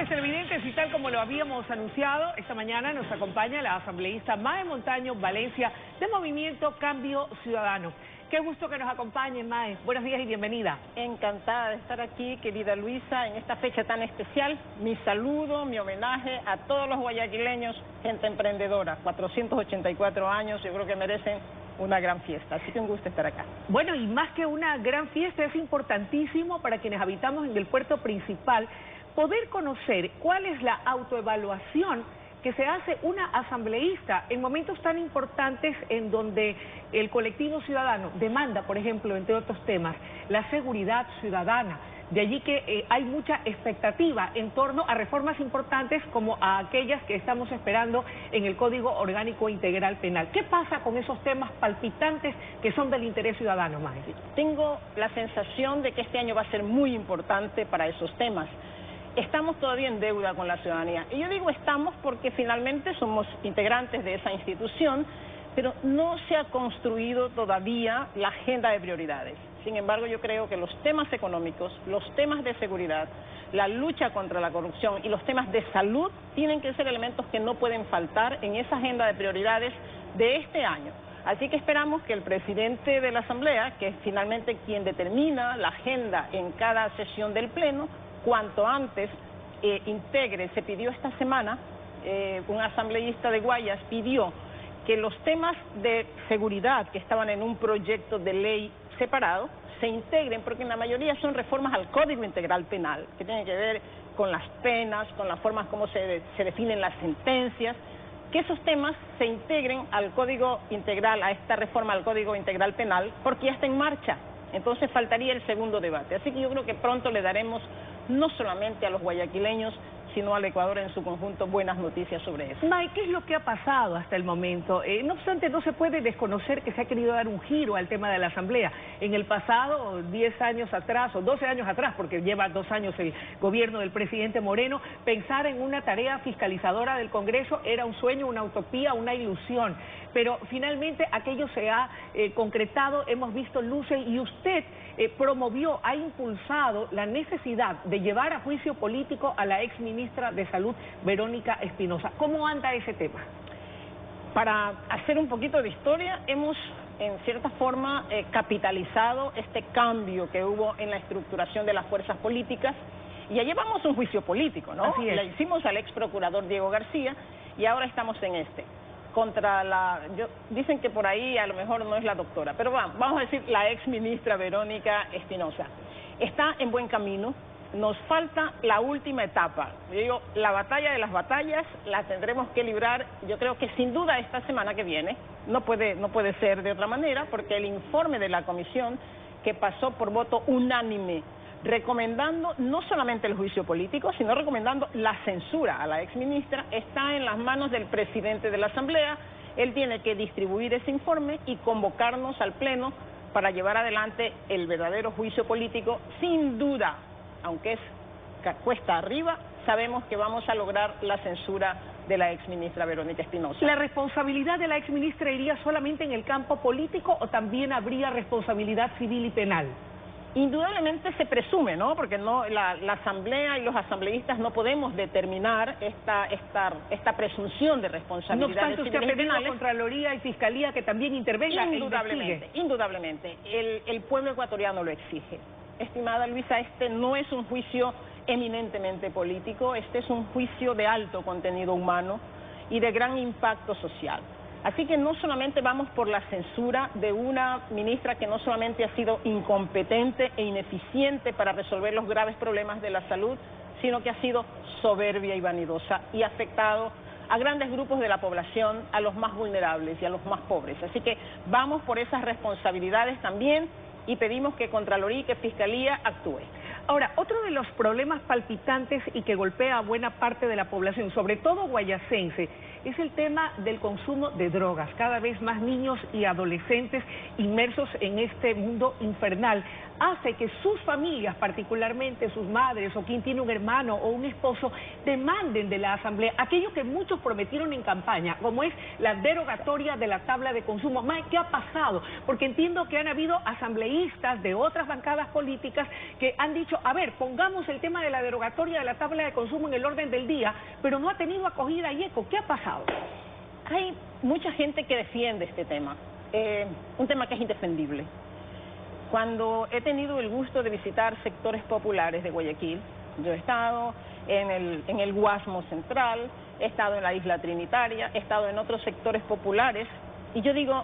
tardes, televidentes, y tal como lo habíamos anunciado, esta mañana nos acompaña la asambleísta Mae Montaño Valencia de Movimiento Cambio Ciudadano. Qué gusto que nos acompañe, Mae. Buenos días y bienvenida. Encantada de estar aquí, querida Luisa, en esta fecha tan especial. Mi saludo, mi homenaje a todos los guayaquileños, gente emprendedora, 484 años, yo creo que merecen una gran fiesta, así que un gusto estar acá. Bueno, y más que una gran fiesta, es importantísimo para quienes habitamos en el puerto principal poder conocer cuál es la autoevaluación que se hace una asambleísta en momentos tan importantes en donde el colectivo ciudadano demanda, por ejemplo, entre otros temas, la seguridad ciudadana. De allí que hay mucha expectativa en torno a reformas importantes como a aquellas que estamos esperando en el Código Orgánico Integral Penal. ¿Qué pasa con esos temas palpitantes que son del interés ciudadano, Mae? Tengo la sensación de que este año va a ser muy importante para esos temas. Estamos todavía en deuda con la ciudadanía. Y yo digo estamos porque finalmente somos integrantes de esa institución, pero no se ha construido todavía la agenda de prioridades. Sin embargo, yo creo que los temas económicos, los temas de seguridad, la lucha contra la corrupción y los temas de salud tienen que ser elementos que no pueden faltar en esa agenda de prioridades de este año. Así que esperamos que el presidente de la Asamblea, que es finalmente quien determina la agenda en cada sesión del Pleno, cuanto antes integre. Se pidió esta semana, un asambleísta de Guayas pidió que los temas de seguridad que estaban en un proyecto de ley separado se integren, porque en la mayoría son reformas al Código Integral Penal, que tienen que ver con las penas, con las formas como se definen las sentencias, que esos temas se integren al Código Integral, a esta reforma al Código Integral Penal, porque ya está en marcha. Entonces faltaría el segundo debate. Así que yo creo que pronto le daremos no solamente a los guayaquileños, sino al Ecuador en su conjunto buenas noticias sobre eso. Mae, ¿qué es lo que ha pasado hasta el momento? No obstante, no se puede desconocer que se ha querido dar un giro al tema de la Asamblea. En el pasado, 10 años atrás o 12 años atrás, porque lleva 2 años el gobierno del presidente Moreno, pensar en una tarea fiscalizadora del Congreso era un sueño, una utopía, una ilusión. Pero finalmente aquello se ha concretado, hemos visto luces y usted promovió, ha impulsado la necesidad de llevar a juicio político a la ex ministra de Salud, Verónica Espinosa. ¿Cómo anda ese tema? Para hacer un poquito de historia, hemos en cierta forma capitalizado este cambio que hubo en la estructuración de las fuerzas políticas y ya llevamos un juicio político, ¿no? Así es. Le hicimos al ex procurador Diego García y ahora estamos en este. Dicen que por ahí a lo mejor no es la doctora, pero vamos a decir la ex ministra Verónica Espinosa. Está en buen camino, nos falta la última etapa. Yo digo, la batalla de las batallas la tendremos que librar, yo creo que sin duda esta semana que viene, no puede ser de otra manera, porque el informe de la comisión que pasó por voto unánime, recomendando no solamente el juicio político, sino recomendando la censura a la exministra, está en las manos del presidente de la Asamblea. Él tiene que distribuir ese informe y convocarnos al Pleno para llevar adelante el verdadero juicio político. Sin duda, aunque es cuesta arriba, sabemos que vamos a lograr la censura de la exministra Verónica Espinosa. ¿La responsabilidad de la exministra iría solamente en el campo político o también habría responsabilidad civil y penal? Indudablemente se presume, ¿no? Porque la Asamblea y los asambleístas no podemos determinar esta presunción de responsabilidades civiles y penales. No obstante, usted ha pedido a Contraloría y Fiscalía que también intervengan. Indudablemente. El pueblo ecuatoriano lo exige. Estimada Luisa, este no es un juicio eminentemente político, este es un juicio de alto contenido humano y de gran impacto social. Así que no solamente vamos por la censura de una ministra que no solamente ha sido incompetente e ineficiente para resolver los graves problemas de la salud, sino que ha sido soberbia y vanidosa y ha afectado a grandes grupos de la población, a los más vulnerables y a los más pobres. Así que vamos por esas responsabilidades también y pedimos que Contraloría y que Fiscalía actúe. Ahora, otro de los problemas palpitantes y que golpea a buena parte de la población, sobre todo guayacense, es el tema del consumo de drogas. Cada vez más niños y adolescentes inmersos en este mundo infernal. hace que sus familias, particularmente sus madres o quien tiene un hermano o un esposo, demanden de la Asamblea aquello que muchos prometieron en campaña, como es la derogatoria de la tabla de consumo. Mae, ¿qué ha pasado? Porque entiendo que han habido asambleístas de otras bancadas políticas que han dicho, a ver, pongamos el tema de la derogatoria de la tabla de consumo en el orden del día, pero no ha tenido acogida y eco. ¿Qué ha pasado? Hay mucha gente que defiende este tema, un tema que es indefendible. Cuando he tenido el gusto de visitar sectores populares de Guayaquil, yo he estado en el Guasmo Central, he estado en la Isla Trinitaria, he estado en otros sectores populares, y yo digo,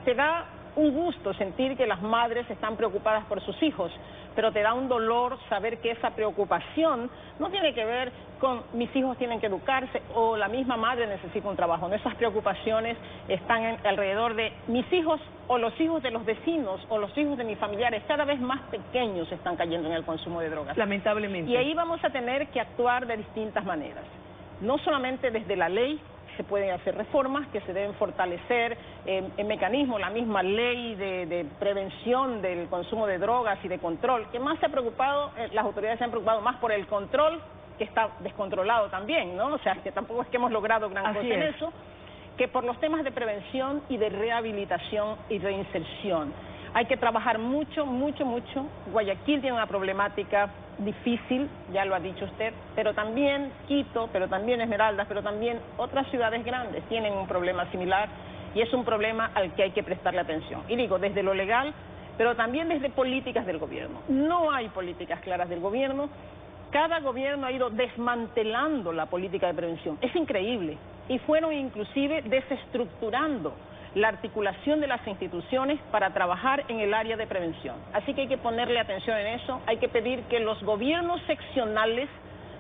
te da un gusto sentir que las madres están preocupadas por sus hijos, pero te da un dolor saber que esa preocupación no tiene que ver con mis hijos tienen que educarse o la misma madre necesita un trabajo. No, esas preocupaciones están alrededor de mis hijos o los hijos de los vecinos o los hijos de mis familiares. Cada vez más pequeños están cayendo en el consumo de drogas. Lamentablemente. Y ahí vamos a tener que actuar de distintas maneras. No solamente desde la ley, se pueden hacer reformas que se deben fortalecer en mecanismos, la misma ley de prevención del consumo de drogas y de control, que más se ha preocupado, las autoridades se han preocupado más por el control, que está descontrolado también, ¿no? O sea, que tampoco es que hemos logrado gran cosa en eso, que por los temas de prevención y de rehabilitación y reinserción. Hay que trabajar mucho, mucho, mucho. Guayaquil tiene una problemática difícil, ya lo ha dicho usted, pero también Quito, pero también Esmeraldas, pero también otras ciudades grandes tienen un problema similar y es un problema al que hay que prestarle atención. Y digo, desde lo legal, pero también desde políticas del gobierno. No hay políticas claras del gobierno. Cada gobierno ha ido desmantelando la política de prevención. Es increíble. Y fueron inclusive desestructurando la articulación de las instituciones para trabajar en el área de prevención. Así que hay que ponerle atención en eso, hay que pedir que los gobiernos seccionales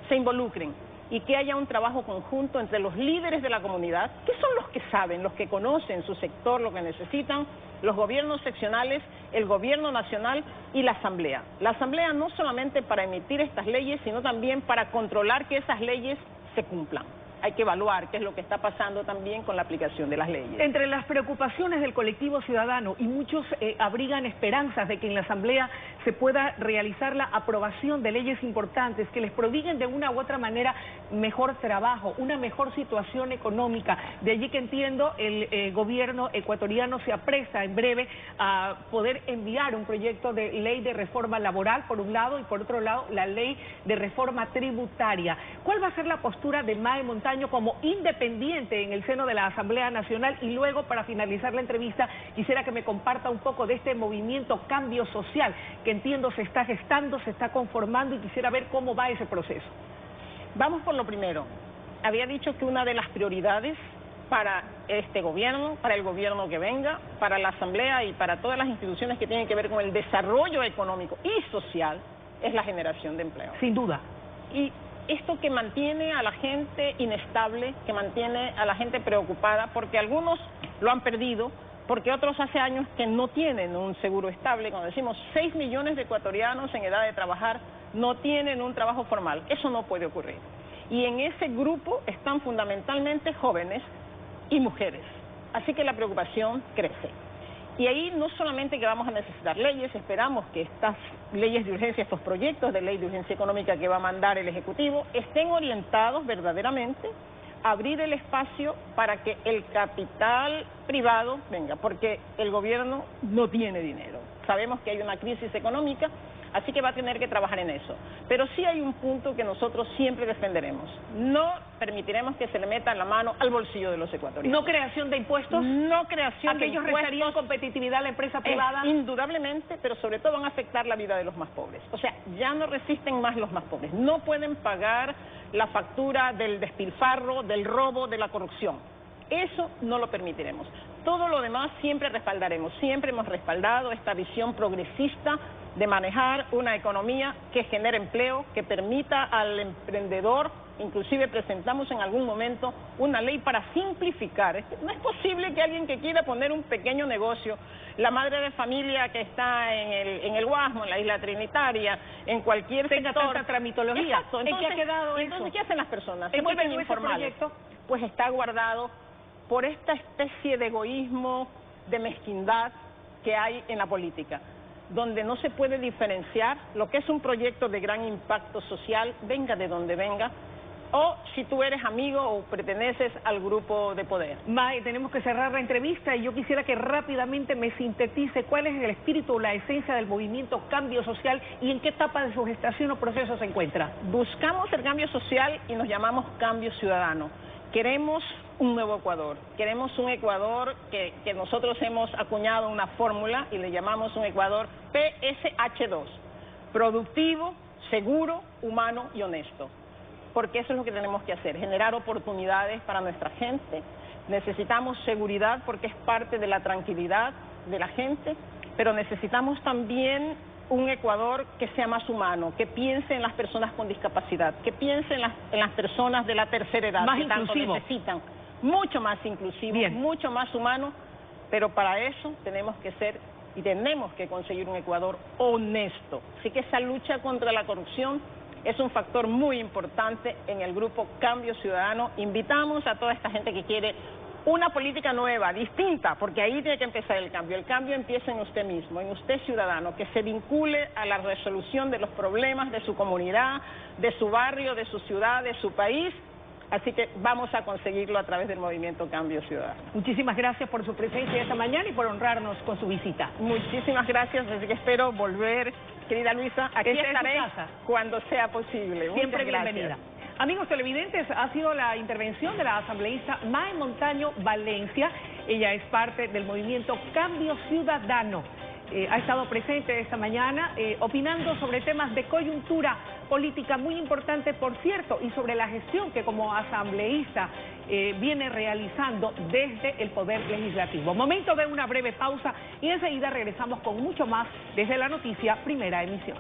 se involucren y que haya un trabajo conjunto entre los líderes de la comunidad, que son los que saben, los que conocen su sector, lo que necesitan, los gobiernos seccionales, el gobierno nacional y la Asamblea. La Asamblea no solamente para emitir estas leyes, sino también para controlar que esas leyes se cumplan. Hay que evaluar qué es lo que está pasando también con la aplicación de las leyes. Entre las preocupaciones del colectivo ciudadano, y muchos abrigan esperanzas de que en la Asamblea se pueda realizar la aprobación de leyes importantes que les prodiguen de una u otra manera mejor trabajo, una mejor situación económica. De allí que entiendo el gobierno ecuatoriano se apresta en breve a poder enviar un proyecto de ley de reforma laboral, por un lado, y por otro lado, la ley de reforma tributaria. ¿Cuál va a ser la postura de Mae Montaño como independiente en el seno de la Asamblea Nacional? Y luego, para finalizar la entrevista, quisiera que me comparta un poco de este movimiento Cambio Social, que entiendo se está gestando, se está conformando, y quisiera ver cómo va ese proceso. Vamos por lo primero. Había dicho que una de las prioridades para este gobierno, para el gobierno que venga, para la Asamblea y para todas las instituciones que tienen que ver con el desarrollo económico y social, es la generación de empleo. Sin duda. Y esto que mantiene a la gente inestable, que mantiene a la gente preocupada, porque algunos lo han perdido, porque otros hace años que no tienen un seguro estable. Cuando decimos 6 millones de ecuatorianos en edad de trabajar no tienen un trabajo formal, eso no puede ocurrir. Y en ese grupo están fundamentalmente jóvenes y mujeres, así que la preocupación crece. Y ahí no solamente que vamos a necesitar leyes, esperamos que estas leyes de urgencia, estos proyectos de ley de urgencia económica que va a mandar el Ejecutivo, estén orientados verdaderamente a abrir el espacio para que el capital privado venga, porque el gobierno no tiene dinero. Sabemos que hay una crisis económica, así que va a tener que trabajar en eso. Pero sí hay un punto que nosotros siempre defenderemos. No permitiremos que se le meta la mano al bolsillo de los ecuatorianos. ¿No creación de impuestos? No creación de impuestos. ¿Aquellos restarían competitividad a la empresa privada? Indudablemente, pero sobre todo van a afectar la vida de los más pobres. O sea, ya no resisten más los más pobres. No pueden pagar la factura del despilfarro, del robo, de la corrupción. Eso no lo permitiremos. Todo lo demás siempre respaldaremos. Siempre hemos respaldado esta visión progresista de manejar una economía que genere empleo, que permita al emprendedor, inclusive presentamos en algún momento una ley para simplificar. No es posible que alguien que quiera poner un pequeño negocio, la madre de familia que está en el Guasmo, en la Isla Trinitaria, en cualquier tenga sector, tanta tramitología. Exacto. ¿En qué ha quedado eso? Entonces, ¿qué hacen las personas? Se ¿En vuelven qué quedó ese informales. proyecto? Pues está guardado por esta especie de egoísmo, de mezquindad que hay en la política. donde no se puede diferenciar lo que es un proyecto de gran impacto social, venga de donde venga, o si tú eres amigo o perteneces al grupo de poder. May, tenemos que cerrar la entrevista y yo quisiera que rápidamente me sintetice cuál es el espíritu o la esencia del movimiento Cambio Social y en qué etapa de su gestación o proceso se encuentra. Buscamos el cambio social y nos llamamos Cambio Ciudadano. Queremos un nuevo Ecuador, queremos un Ecuador que nosotros hemos acuñado una fórmula y le llamamos un Ecuador PSH2, productivo, seguro, humano y honesto. Porque eso es lo que tenemos que hacer, generar oportunidades para nuestra gente. Necesitamos seguridad porque es parte de la tranquilidad de la gente, pero necesitamos también un Ecuador que sea más humano, que piense en las personas con discapacidad, que piense en las personas de la tercera edad, más que tanto inclusivo. necesitan, mucho más inclusivo, Bien. mucho más humano, pero para eso tenemos que ser y tenemos que conseguir un Ecuador honesto. Así que esa lucha contra la corrupción es un factor muy importante en el grupo Cambio Ciudadano. Invitamos a toda esta gente que quiere una política nueva, distinta, porque ahí tiene que empezar el cambio. El cambio empieza en usted mismo, en usted ciudadano, que se vincule a la resolución de los problemas de su comunidad, de su barrio, de su ciudad, de su país. Así que vamos a conseguirlo a través del movimiento Cambio Ciudadano. Muchísimas gracias por su presencia esta mañana y por honrarnos con su visita. Muchísimas gracias, así que espero volver, querida Luisa, aquí Esta es su estaré casa. cuando sea posible. Siempre Muchas gracias. bienvenida. Amigos televidentes, ha sido la intervención de la asambleísta May Montaño Valencia. Ella es parte del movimiento Cambio Ciudadano. Ha estado presente esta mañana opinando sobre temas de coyuntura política muy importante, por cierto, y sobre la gestión que como asambleísta viene realizando desde el Poder Legislativo. Momento de una breve pausa y enseguida regresamos con mucho más desde la noticia Primera Emisión.